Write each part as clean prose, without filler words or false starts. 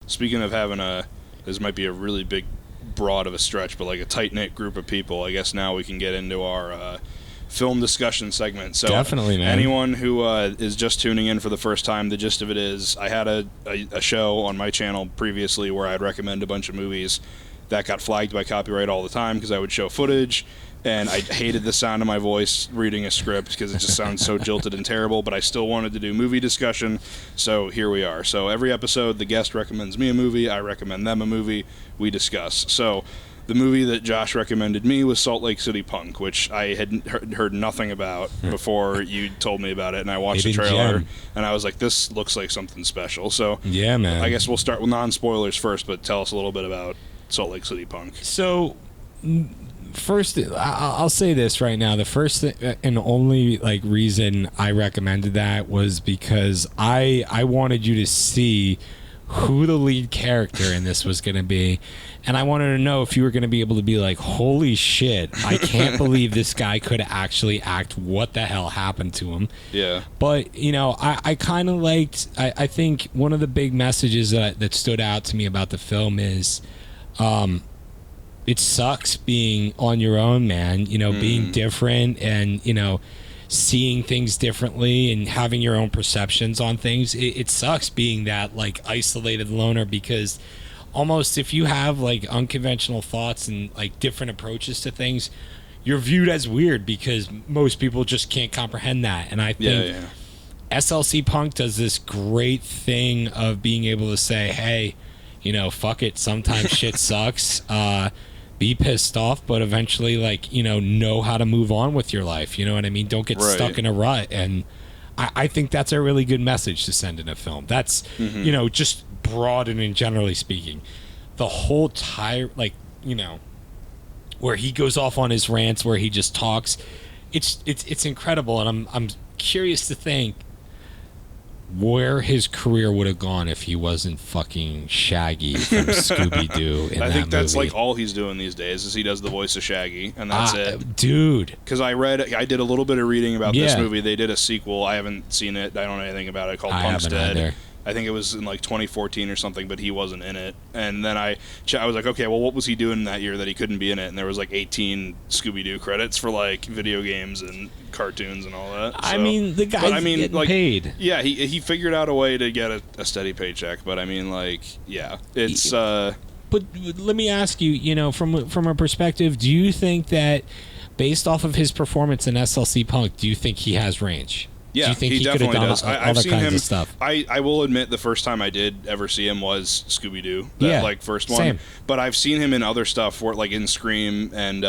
speaking of having this might be a really big, broad of a stretch, but like a tight-knit group of people, I guess now we can get into our film discussion segment. So definitely, man. Anyone who is just tuning in for the first time, the gist of it is I had a show on my channel previously where I'd recommend a bunch of movies that got flagged by copyright all the time because I would show footage, and I hated the sound of my voice reading a script because it just sounds so jilted and terrible, but I still wanted to do movie discussion, so here we are. So every episode, the guest recommends me a movie, I recommend them a movie, we discuss. So the movie that Josh recommended me was Salt Lake City Punk, which I had heard nothing about before you told me about it, and I watched the trailer, and I was like, this looks like something special. So yeah, man. I guess we'll start with non-spoilers first, but tell us a little bit about Salt Lake City Punk. So first, I'll say this right now. The first and only like reason I recommended that was because I wanted you to see who the lead character in this was going to be, and I wanted to know if you were going to be able to be like, holy shit, I can't believe this guy could actually act. What the hell happened to him? Yeah. But, you know, I kind of liked, I think one of the big messages that stood out to me about the film is it sucks being on your own, man, you know, being different and, you know, seeing things differently and having your own perceptions on things. It sucks being that like isolated loner, because almost if you have like unconventional thoughts and like different approaches to things, you're viewed as weird because most people just can't comprehend that. And I think SLC Punk does this great thing of being able to say, hey, you know, fuck it, sometimes shit sucks, be pissed off, but eventually, like, you know how to move on with your life. You know what I mean? Don't get stuck in a rut. And I think that's a really good message to send in a film. That's, you know, just broad and generally speaking. The whole like, you know, where he goes off on his rants, where he just talks, it's incredible. And I'm curious to think where his career would have gone if he wasn't fucking Shaggy from Scooby-Doo in I think that's movie. like all he's doing these days is he does the voice of Shaggy, and that's it. Dude. Because I did a little bit of reading about this movie. They did a sequel. I haven't seen it. I don't know anything about it. Called Punk's Dead. Either. I think it was in like 2014 or something, but he wasn't in it. And then I was like, okay, well, what was he doing that year that he couldn't be in it? And there was like 18 Scooby-Doo credits for like video games and cartoons and all that. I mean, the guy's getting like, paid. Yeah, he figured out a way to get a steady paycheck. But I mean, like, yeah, it's. But let me ask you, you know, from a perspective, do you think that based off of his performance in SLC Punk, do you think he has range? Yeah, do you think he definitely could have done does. I've other seen kinds him. of stuff? I will admit the first time I did ever see him was Scooby-Doo, like first one. Same. But I've seen him in other stuff, where like in Scream, and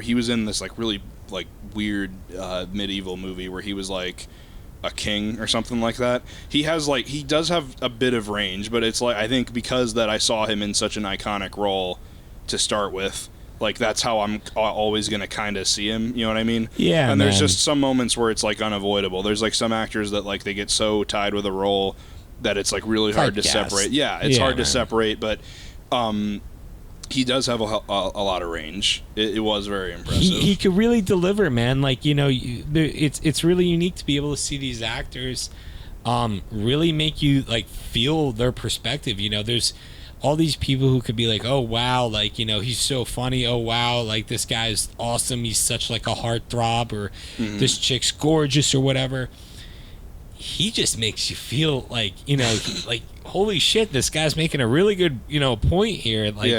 he was in this like really like weird medieval movie where he was like a king or something like that. He does have a bit of range, but it's like I think because that I saw him in such an iconic role to start with. Like, that's how I'm always going to kind of see him, you know what I mean? Yeah, and there's just some moments where it's, like, unavoidable. There's, like, some actors that, like, they get so tied with a role that it's, like, really hard to separate. Yeah, it's hard to separate, but he does have a lot of range. It was very impressive. He could really deliver, man. Like, you know, it's really unique to be able to see these actors really make you, like, feel their perspective. You know, there's all these people who could be like, oh, wow, like, you know, he's so funny. Oh, wow, like, this guy's awesome. He's such, like, a heartthrob, or this chick's gorgeous, or whatever. He just makes you feel like, you know, like, holy shit, this guy's making a really good, you know, point here. Like,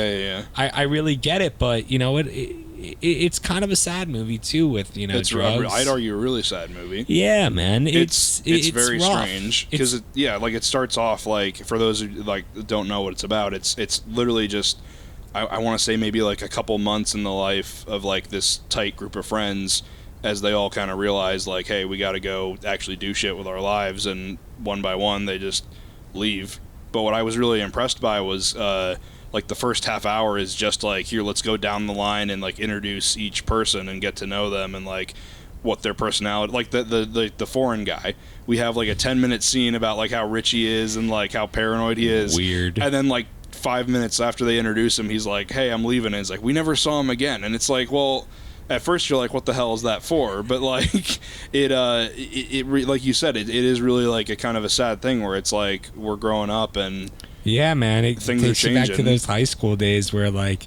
I really get it, but, you know, it's kind of a sad movie, too, with, you know, drugs. I'd argue a really sad movie. Yeah, man. It's very rough. strange. Because, like, it starts off, like, for those who, like, don't know what it's about, it's literally just, I want to say maybe, like, a couple months in the life of, like, this tight group of friends as they all kind of realize, like, hey, we got to go actually do shit with our lives, and one by one they just leave. But what I was really impressed by was, like, the first half hour is just like, here, let's go down the line and like introduce each person and get to know them and like what their personality, like the foreign guy. We have like a 10-minute scene about like how rich he is and like how paranoid he is. Weird. And then like 5 minutes after they introduce him, he's like, hey, I'm leaving. And it's like, we never saw him again. And it's like, well, at first you're like, what the hell is that for? But like like you said, it is really like a kind of a sad thing where it's like we're growing up and Yeah, man. It Things are takes you back to changing. those high school days where, like,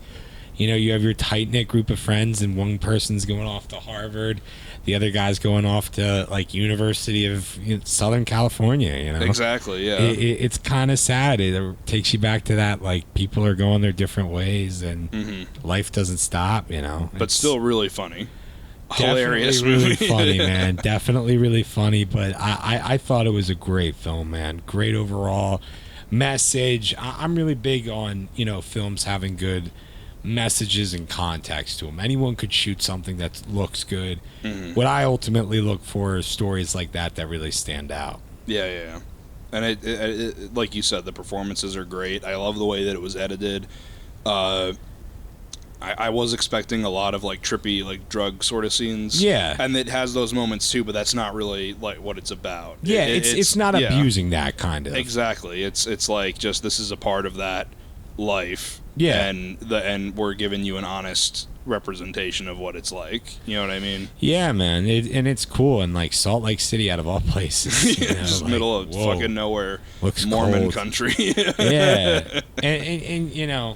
you know, you have your tight-knit group of friends and one person's going off to Harvard, the other guy's going off to, like, University of Southern California, you know? Exactly, yeah. It's kind of sad. It takes you back to that, like, people are going their different ways and life doesn't stop, you know? But still really funny. Hilarious movie. Really funny, man. Definitely really funny, but I thought it was a great film, man. Great overall message. I'm really big on, you know, films having good messages and context to them. Anyone could shoot something that looks good. What I ultimately look for is stories like that really stand out. Yeah. And it like you said, the performances are great. I love the way that it was edited. I was expecting a lot of like trippy, like drug sort of scenes. Yeah. And it has those moments too, but that's not really like what it's about. Yeah, it's not abusing that kind of. Exactly. It's like just this is a part of that life. Yeah. And we're giving you an honest representation of what it's like. You know what I mean? Yeah, man. And it's cool. And like Salt Lake City, out of all places, you know, just like, middle of fucking nowhere, looks Mormon cold. country. Yeah. And you know,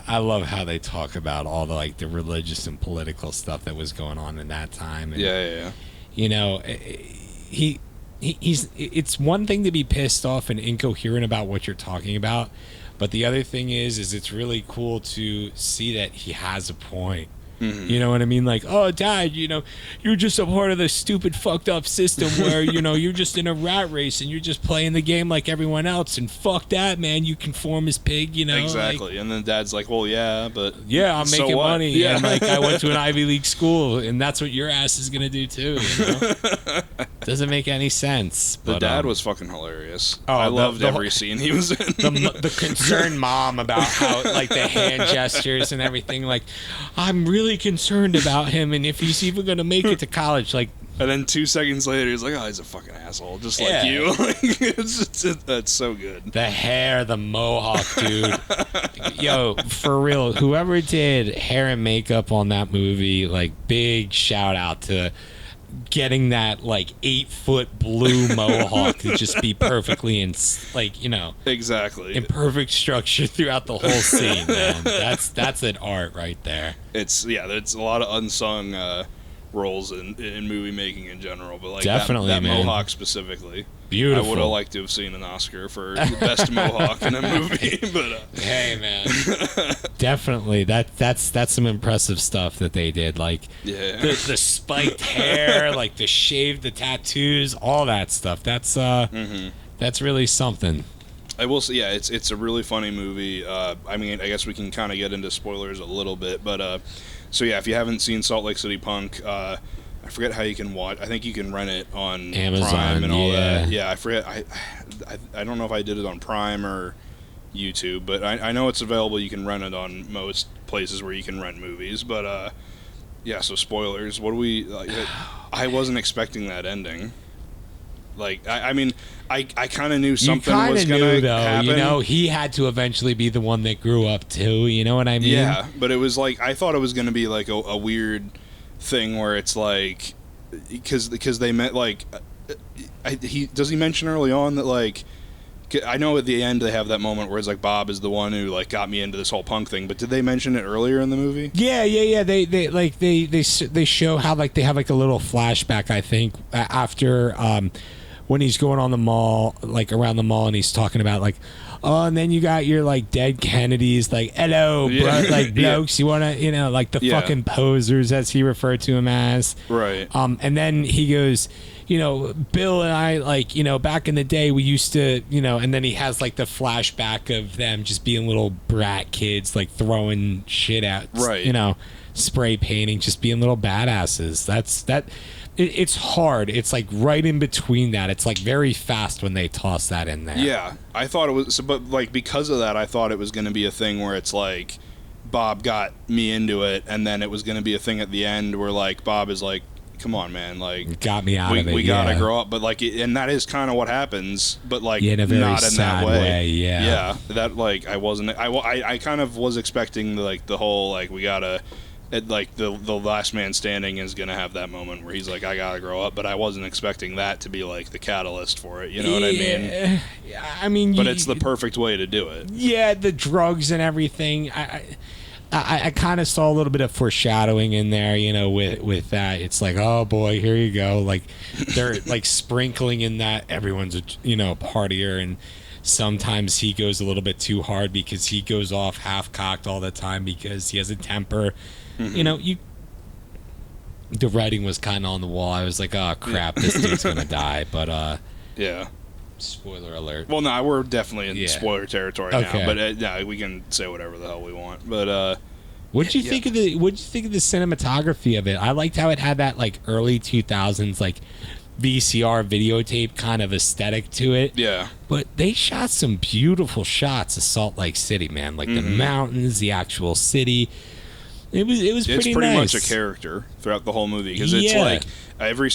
I love how they talk about all the like the religious and political stuff that was going on in that time. And, Yeah. You know, he's it's one thing to be pissed off and incoherent about what you're talking about, but the other thing is it's really cool to see that he has a point. You know what I mean? Like, oh, Dad, you know, you're just a part of the stupid, fucked up system where, you know, you're just in a rat race and you're just playing the game like everyone else. And fuck that, man. You conform as pig, you know? Exactly. Like, and then Dad's like, well, yeah, but... Yeah, I'm so making what? money. Yeah. And, like, I went to an Ivy League school, and that's what your ass is going to do, too, you know? Doesn't make any sense. The But, dad was fucking hilarious. Oh, I the- loved the every whole- scene he was in. the concerned mom about how, like, the hand gestures and everything. Like, I'm really concerned about him and if he's even going to make it to college. Like, And then 2 seconds later, he's like, oh, he's a fucking asshole, just Yeah. like you. That's so good. the hair, the mohawk, dude. Yo, for real, whoever did hair and makeup on that movie, like, big shout out to getting that, like, 8-foot blue mohawk to just be perfectly in, like, you know, Exactly. in perfect structure throughout the whole scene, man. That's an art right there. It's a lot of unsung roles in movie making in general, but like Definitely, that man. Mohawk specifically. Beautiful. I would have liked to have seen an Oscar for the best Mohawk in a movie, but Hey, man. Definitely. That's some impressive stuff that they did. Like, yeah. the spiked hair, like the shave, the tattoos, all that stuff. That's really something. I will say, yeah, it's a really funny movie. I mean, I guess we can kind of get into spoilers a little bit, but so yeah, if you haven't seen Salt Lake City Punk, I forget how you can watch. I think you can rent it on Amazon, Prime and all yeah. that. Yeah, I forget. I don't know if I did it on Prime or YouTube, but I know it's available. You can rent it on most places where you can rent movies. But yeah, so spoilers. What do we? Like, I wasn't expecting that ending. Like, I mean, I kind of knew something was going to happen. You know, he had to eventually be the one that grew up too. You know what I mean? Yeah, but it was like, I thought it was going to be like a weird thing where it's like, because they meant like, does he mention early on that, like, I know at the end they have that moment where it's like Bob is the one who like got me into this whole punk thing, but did they mention it earlier in the movie? Yeah. They show how, like, they have like a little flashback, I think, after when he's going on the mall, like around the mall, and he's talking about like, oh, and then you got your like dead Kennedys, like, hello, Yeah. bro, like blokes, you wanna, you know, like the Yeah. fucking posers, as he referred to him as. Right. And then he goes, you know, Bill and I, like, you know, back in the day we used to, you know, and then he has like the flashback of them just being little brat kids, like throwing shit out, Right. you know, spray painting, just being little badasses. It's hard. It's like right in between that. It's like very fast when they toss that in there. Yeah, I thought it was, but like because of that, I thought it was going to be a thing where it's like Bob got me into it, and then it was going to be a thing at the end where like Bob is like, "Come on, man, like Got me out of it. we gotta yeah. grow up." But like, and that is kind of what happens, but like Yeah, in a very not in sad that way. way, yeah. Yeah, that like I kind of was expecting like the whole like we gotta like the last man standing is gonna have that moment where he's like, I gotta grow up, but I wasn't expecting that to be like the catalyst for it. You know what I mean? Yeah, I mean, but it's the perfect way to do it. Yeah, the drugs and everything. I kind of saw a little bit of foreshadowing in there, you know, with that. It's like, oh boy, here you go. Like they're like sprinkling in that everyone's a, you know, partier, and sometimes he goes a little bit too hard because he goes off half cocked all the time because he has a temper. Mm-hmm. You know, the writing was kind of on the wall. I was like, oh crap, this dude's gonna die. But yeah. Spoiler alert. Well, no, we're definitely in spoiler territory now. But yeah, we can say whatever the hell we want. But what'd you think of the cinematography of it? I liked how it had that like early 2000s like VCR videotape kind of aesthetic to it. Yeah. But they shot some beautiful shots of Salt Lake City, man. Like the mountains, the actual city. It was pretty nice. Much a character throughout the whole movie because it's like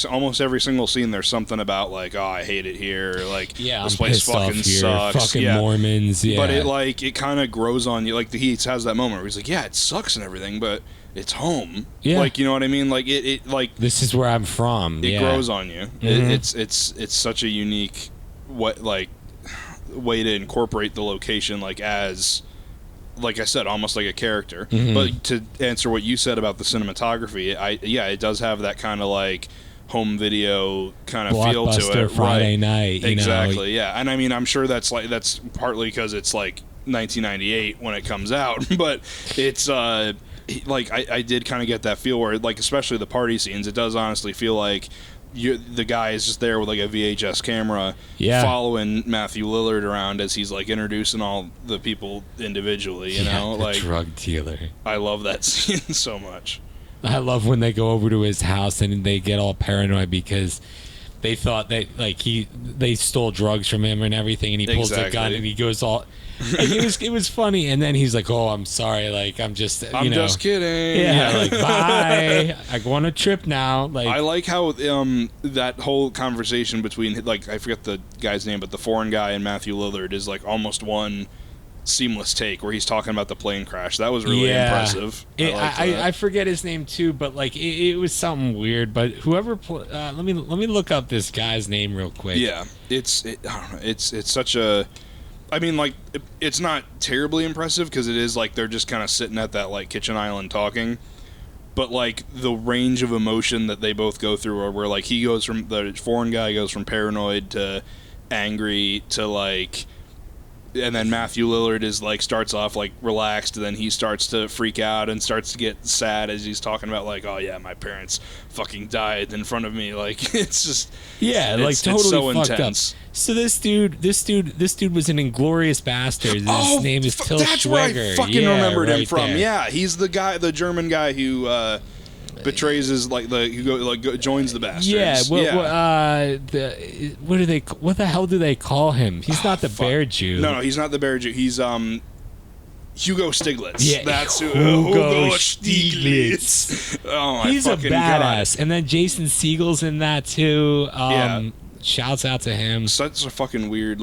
almost every single scene there's something about like, oh, I hate it here, like this place fucking sucks, fucking Mormons, but it kind of grows on you. Like he has that moment where he's like, yeah, it sucks and everything, but it's home. Like, you know what I mean? Like it like this is where I'm from. It grows on you. Mm-hmm. It's such a unique way to incorporate the location, like as. Like I said, almost like a character. Mm-hmm. But to answer what you said about the cinematography, it does have that kind of like home video kind of feel to it. Friday night, exactly. Yeah, and I mean, I'm sure that's partly because it's like 1998 when it comes out, but it's like I did kind of get that feel where, like, especially the party scenes, it does honestly feel like. The guy is just there with like a VHS camera following Matthew Lillard around as he's like introducing all the people individually, you know, like drug dealer. I love that scene so much. I love when they go over to his house and they get all paranoid because they thought that like they stole drugs from him and everything, and he pulls a gun and he goes all. Like, it was funny, and then he's like, "Oh, I'm sorry. Like, I'm just kidding. Yeah, like bye. I go on a trip now." Like, I like how that whole conversation between like I forget the guy's name, but the foreign guy and Matthew Lillard is like almost one seamless take where he's talking about the plane crash. That was really impressive. I forget his name too, but like it was something weird. But whoever, let me look up this guy's name real quick. Yeah, it's such a. I mean, like, it's not terribly impressive because it is like they're just kind of sitting at that like kitchen island talking, but like the range of emotion that they both go through, where like the foreign guy goes from paranoid to angry to like. And then Matthew Lillard is like starts off like relaxed, and then he starts to freak out and starts to get sad as he's talking about like, oh yeah, my parents fucking died in front of me. Like it's just like totally it's so fucked intense. Up. So this dude was an Inglorious Bastard. His name is Til Schweiger. That's where I fucking remembered him from. There. Yeah, he's the guy, the German guy who. Betrays his joins the Bastards. Yeah, what the hell do they call him? He's not the Bear Jew. No, he's not the Bear Jew. He's Hugo Stiglitz. Yeah, that's Hugo Stiglitz. Oh my he's fucking a badass. God. And then Jason Segel's in that too. Shouts out to him. Such a fucking weird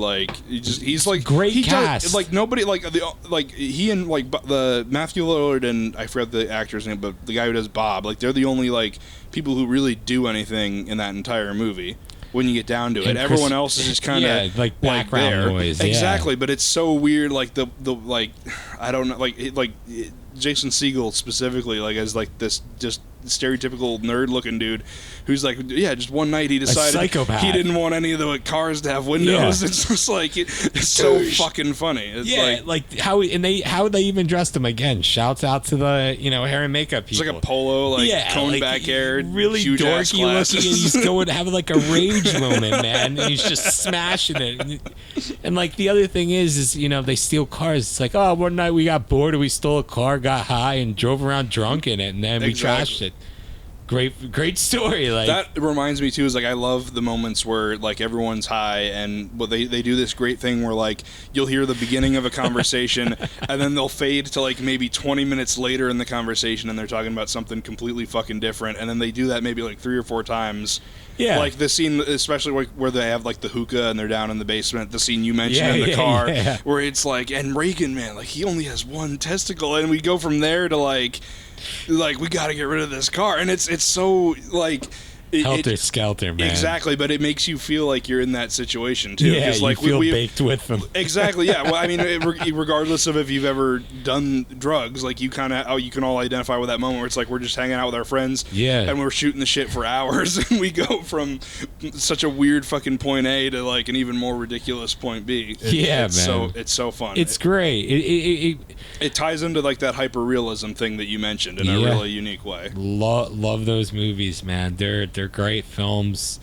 he's like great cast. Like nobody he and like the Matthew Lillard and I forgot the actor's name, but the guy who does Bob, like they're the only like people who really do anything in that entire movie. When you get down to it, everyone else is just kind of like background noise. Exactly, but it's so weird. Like the like I don't know, like Jason Segel specifically, like as like this just stereotypical nerd-looking dude who's like, just one night he decided he didn't want any of the cars to have windows. It's just like it's so fucking funny. It's like how they even dressed him again. Shouts out to the hair and makeup people. It's like a polo, coned back hair, really huge dorky looking, and he's going having like a rage moment, man. And he's just smashing it. And like the other thing is they steal cars. It's like, oh, one night we got bored and we stole a car, got high, and drove around drunk in it, and then we trashed it. Great story. Like that reminds me too is like I love the moments where like everyone's high and they do this great thing where like you'll hear the beginning of a conversation and then they'll fade to like maybe 20 minutes later in the conversation and they're talking about something completely fucking different, and then they do that maybe like 3 or 4 times Yeah. Like the scene, especially where they have like the hookah and they're down in the basement. The scene you mentioned in the car, where it's like, and Reagan, man, like he only has one testicle, and we go from there to like we got to get rid of this car, and it's so like. Helter skelter, man. Exactly, but it makes you feel like you're in that situation too. Yeah, like, you feel baked with them. Exactly, yeah. Well, I mean, regardless of if you've ever done drugs, like you kind of, you can all identify with that moment where it's like we're just hanging out with our friends, and we're shooting the shit for hours, and we go from such a weird fucking point A to like an even more ridiculous point B. It's man. It's so fun. It's great. It ties into like that hyper realism thing that you mentioned in a really unique way. Love those movies, man. They're great films.